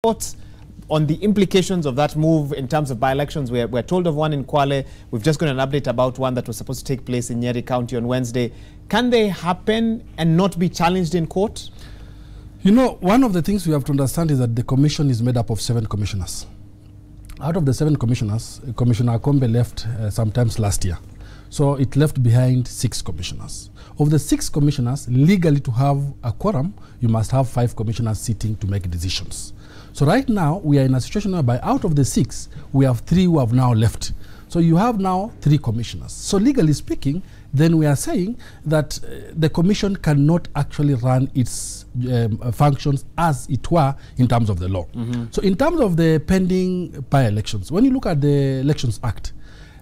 Thoughts on the implications of that move in terms of by-elections? We're told of one in Kwale. We've just got an update about one that was supposed to take place in Nyeri County on Wednesday. Can they happen and not be challenged in court? You know, one of the things we have to understand is that the commission is made up of 7 commissioners. Out of the 7 commissioners, Commissioner Akombe left sometimes last year. So it left behind 6 commissioners. Of the 6 commissioners, legally to have a quorum, you must have 5 commissioners sitting to make decisions. So right now, we are in a situation whereby out of the 6, we have 3 who have now left. So you have now 3 commissioners. So legally speaking, then we are saying that the commission cannot actually run its functions as it were in terms of the law. So in terms of the pending by-elections, when you look at the Elections Act,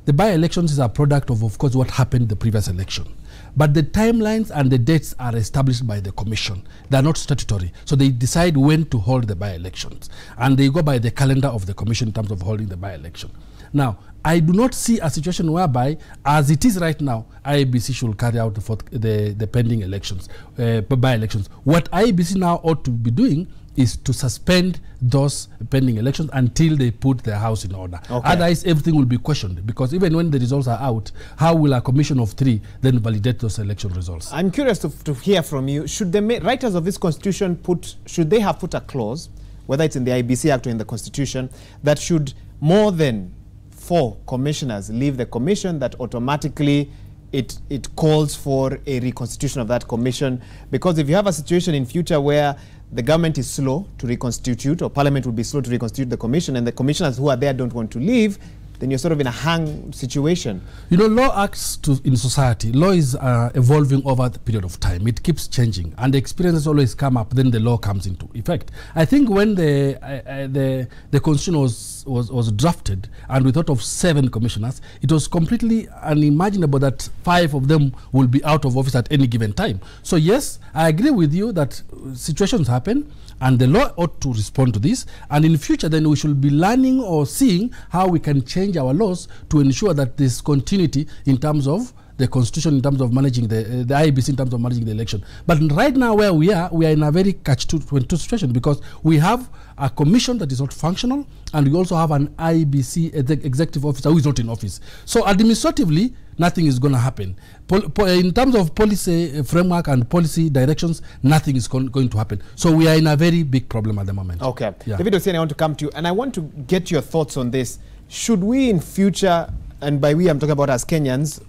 the by-elections is a product of course, what happened in the previous election. But the timelines and the dates are established by the commission. They are not statutory. So they decide when to hold the by-elections. And they go by the calendar of the commission in terms of holding the by-election. Now, I do not see a situation whereby, as it is right now, IEBC should carry out the pending elections, by-elections. What IEBC now ought to be doing is to suspend those pending elections until they put their house in order. Okay. Otherwise, everything will be questioned, because even when the results are out, how will a commission of 3 then validate those election results? I'm curious to hear from you. Should the writers of this constitution should they have put a clause, whether it's in the IEBC Act or in the constitution, that should more than 4 commissioners leave the commission, that automatically it calls for a reconstitution of that commission? Because if you have a situation in future where the government is slow to reconstitute, or parliament will be slow to reconstitute the commission, and the commissioners who are there don't want to leave, then you're sort of in a hang situation. You know, law acts in society. Law is evolving over the period of time. It keeps changing, and the experiences always come up, then the law comes into effect. I think when the constitution was drafted, and we thought of 7 commissioners, it was completely unimaginable that 5 of them will be out of office at any given time. So yes, I agree with you that situations happen, and the law ought to respond to this. And in future, then we should be learning or seeing how we can change our laws to ensure that there's continuity in terms of the constitution, in terms of managing the IEBC, in terms of managing the election. But right now where we are in a very catch-22 situation, because we have a commission that is not functional, and we also have an IEBC executive officer who is not in office. So administratively, nothing is going to happen. In terms of policy framework and policy directions, nothing is going to happen. So we are in a very big problem at the moment. Okay. Yeah. David Osiany, I want to come to you, and I want to get your thoughts on this. Should we in future, and by we I'm talking about as Kenyans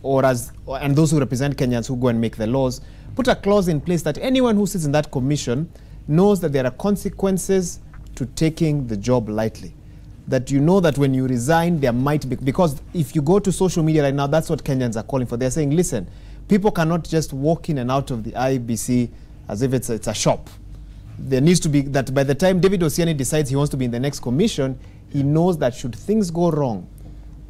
and those who represent Kenyans who go and make the laws, put a clause in place that anyone who sits in that commission knows that there are consequences to taking the job lightly? That you know that when you resign, there might be, because if you go to social media right now, that's what Kenyans are calling for. They're saying, listen, people cannot just walk in and out of the IEBC as if it's a shop. There needs to be that by the time David Osiany decides he wants to be in the next commission, he knows that should things go wrong,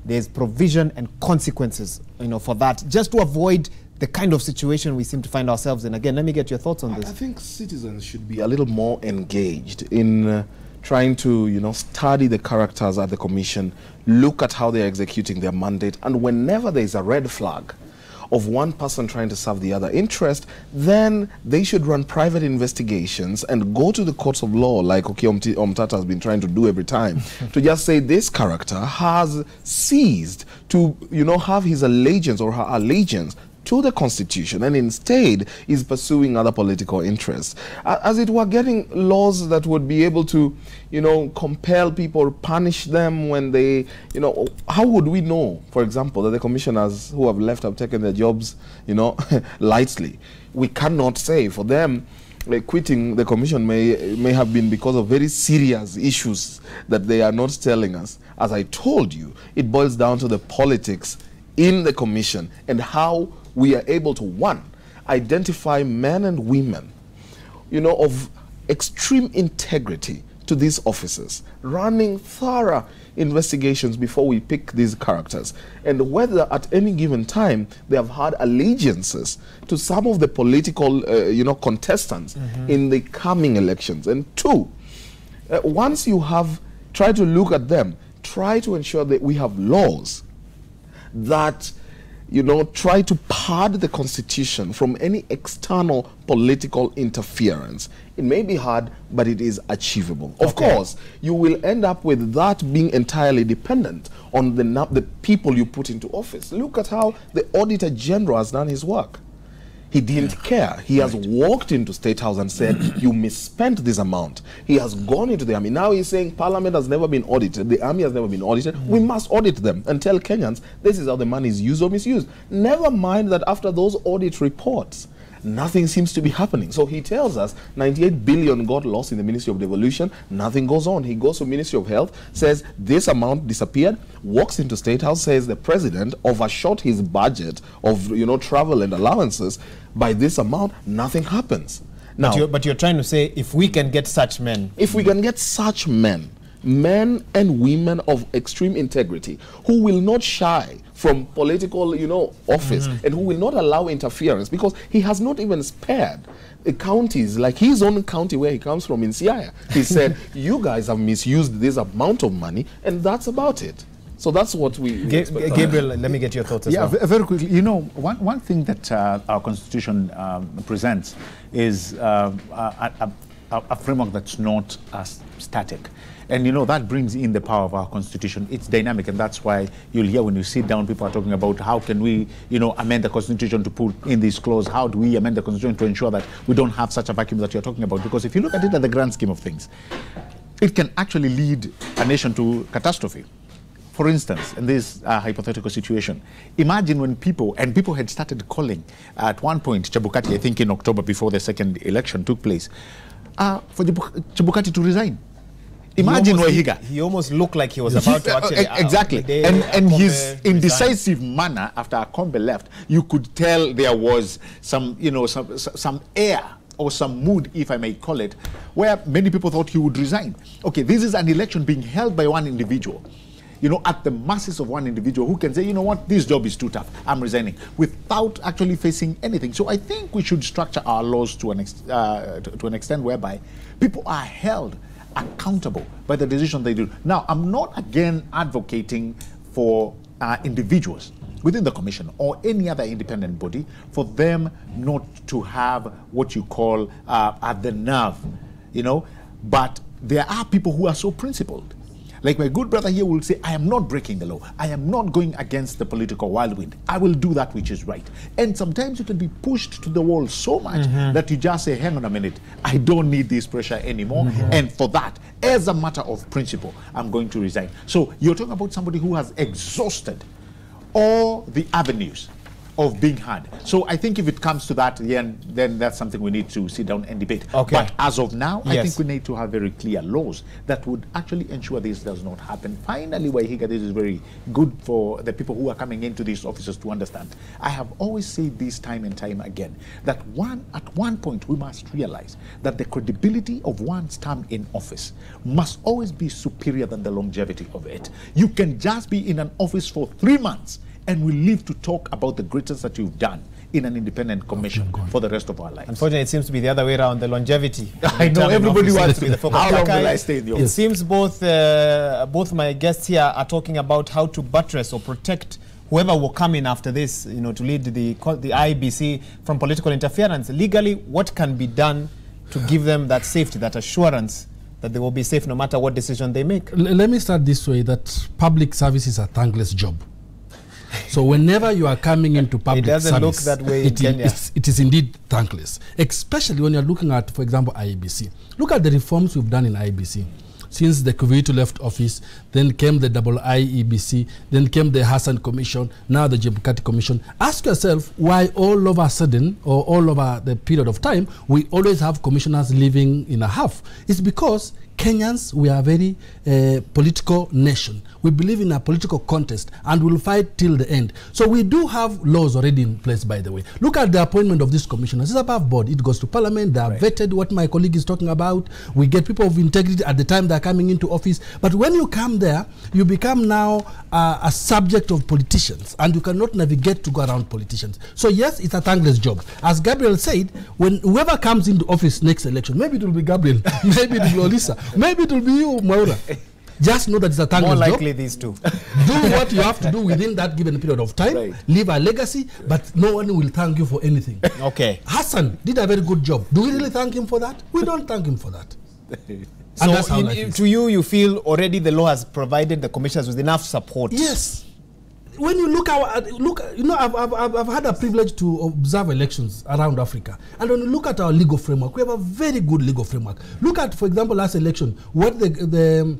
there's provision and consequences, for that, just to avoid the kind of situation we seem to find ourselves in. Again, let me get your thoughts on this. I think citizens should be a little more engaged in trying to, study the characters at the commission, look at how they're executing their mandate, and whenever there's a red flag of one person trying to serve the other interest, then they should run private investigations and go to the courts of law, like Omtata has been trying to do every time, to just say this character has ceased to, have his allegiance or her allegiance to the constitution, and instead is pursuing other political interests. As it were, getting laws that would be able to, compel people, punish them when they, how would we know, for example, that the commissioners who have left have taken their jobs, lightly? We cannot say. For them, quitting the commission may have been because of very serious issues that they are not telling us. As I told you, it boils down to the politics in the commission and how we are able to, one, identify men and women, of extreme integrity to these offices, running thorough investigations before we pick these characters, and whether at any given time they have had allegiances to some of the political, contestants in the coming elections. And 2, once you have tried to look at them, try to ensure that we have laws that you know, try to pad the constitution from any external political interference. It may be hard, but it is achievable. Of course, you will end up with that being entirely dependent on the people you put into office. Look at how the Auditor General has done his work. He didn't care. He has walked into State House and said, you misspent this amount. He has gone into the army. Now he's saying Parliament has never been audited. The army has never been audited. We must audit them and tell Kenyans this is how the money is used or misused. Never mind that after those audit reports, nothing seems to be happening. So he tells us 98 billion got lost in the Ministry of Devolution. Nothing goes on. He goes to Ministry of Health, says this amount disappeared, walks into State House, says the president overshot his budget of, you know, travel and allowances by this amount. Nothing happens. Now, but you're trying to say if we can get such men. If we can get such men and women of extreme integrity who will not shy from political, you know, office and who will not allow interference, because he has not even spared counties like his own county where he comes from in Siaya. He said, you guys have misused this amount of money, and that's about it. So that's what we expect. Gabriel, let me get your thoughts as well. Yeah, very quickly. You know, one thing that our constitution presents is a framework that's not static. And, you know, that brings in the power of our constitution. It's dynamic, and that's why you'll hear when you sit down, people are talking about how can we, you know, amend the constitution to put in this clause? How do we amend the constitution to ensure that we don't have such a vacuum that you're talking about? Because if you look at it at the grand scheme of things, it can actually lead a nation to catastrophe. For instance, in this hypothetical situation, imagine when people had started calling at one point, Chebukati, I think in October before the second election took place, for Chebukati to resign. Imagine Wahiga. He almost looked like he was about to actually... exactly. And his indecisive manner after Akombe left, you could tell there was some, you know, some air or some mood, if I may call it, where many people thought he would resign. Okay, this is an election being held by one individual, you know, at the masses of one individual who can say, you know what, this job is too tough, I'm resigning, without actually facing anything. So I think we should structure our laws to an extent whereby people are held accountable by the decision they do. Now, I'm not again advocating for individuals within the commission or any other independent body for them not to have what you call the nerve, you know, but there are people who are so principled. Like my good brother here will say, I am not breaking the law. I am not going against the political whirlwind. I will do that which is right. And sometimes you can be pushed to the wall so much that you just say, hang on a minute, I don't need this pressure anymore. And for that, as a matter of principle, I'm going to resign. So you're talking about somebody who has exhausted all the avenues of being heard. So I think if it comes to that, then that's something we need to sit down and debate. Okay. But as of now, I think we need to have very clear laws that would actually ensure this does not happen. Finally, Wahiga, this is very good for the people who are coming into these offices to understand. I have always said this time and time again, that at one point we must realize that the credibility of one's term in office must always be superior than the longevity of it. You can just be in an office for 3 months and we live to talk about the greatness that you've done in an independent commission for the rest of our lives. Unfortunately, it seems to be the other way around, the longevity. I know, everybody wants to be the focus. How long will I stay in the office? It seems both my guests here are talking about how to buttress or protect whoever will come in after this, you know, to lead the IEBC from political interference. Legally, what can be done to give them that safety, that assurance that they will be safe no matter what decision they make? Let me start this way, that public service is a thankless job. So whenever you are coming into public service, it doesn't look that way in Kenya. It is indeed thankless, especially when you're looking at, for example, IEBC. Look at the reforms we've done in IEBC. Since the Kuvitu left office, then came the double IEBC, then came the Hassan Commission, now the Chebukati Commission. Ask yourself why all of a sudden, or all over the period of time, we always have commissioners living in a half. It's because Kenyans, we are a very political nation. We believe in a political contest and we'll fight till the end. So we do have laws already in place, by the way. Look at the appointment of these commissioners. It's above board. It goes to parliament. They are vetted, what my colleague is talking about. We get people of integrity at the time they're coming into office. But when you come there, you become now a subject of politicians and you cannot navigate to go around politicians. So yes, it's a thankless job. As Gabriel said, when whoever comes into office next election, maybe it will be Gabriel, maybe it will be Olisa, maybe it will be you, Maura. just know that it's a thankless More job. likely these two. Do what you have to do within that given period of time. Right. Leave a legacy, but no one will thank you for anything. Okay. Hassan did a very good job. Do we really thank him for that? We don't thank him for that. And that's how So life is. to you feel already the law has provided the commissioners with enough support? Yes. When you look, I've had a privilege to observe elections around Africa, and when you look at our legal framework, we have a very good legal framework. Look at, for example, last election, what the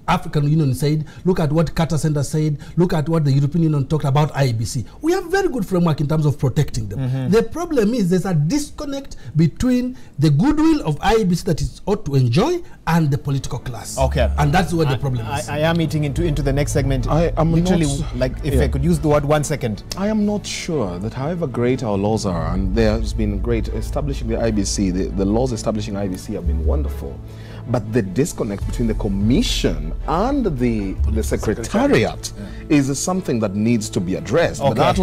African Union said. Look at what Carter Center said. Look at what the European Union talked about IEBC. We have very good framework in terms of protecting them. The problem is there's a disconnect between the goodwill of IEBC that it ought to enjoy and the political class. Okay. And that's where the problem is. I am eating into the next segment. I am literally not- like if I could use the word 1 second. I am not sure that however great our laws are, and there has been great establishing the IBC, the laws establishing IBC have been wonderful, but the disconnect between the commission and the secretariat is something that needs to be addressed. Okay. But that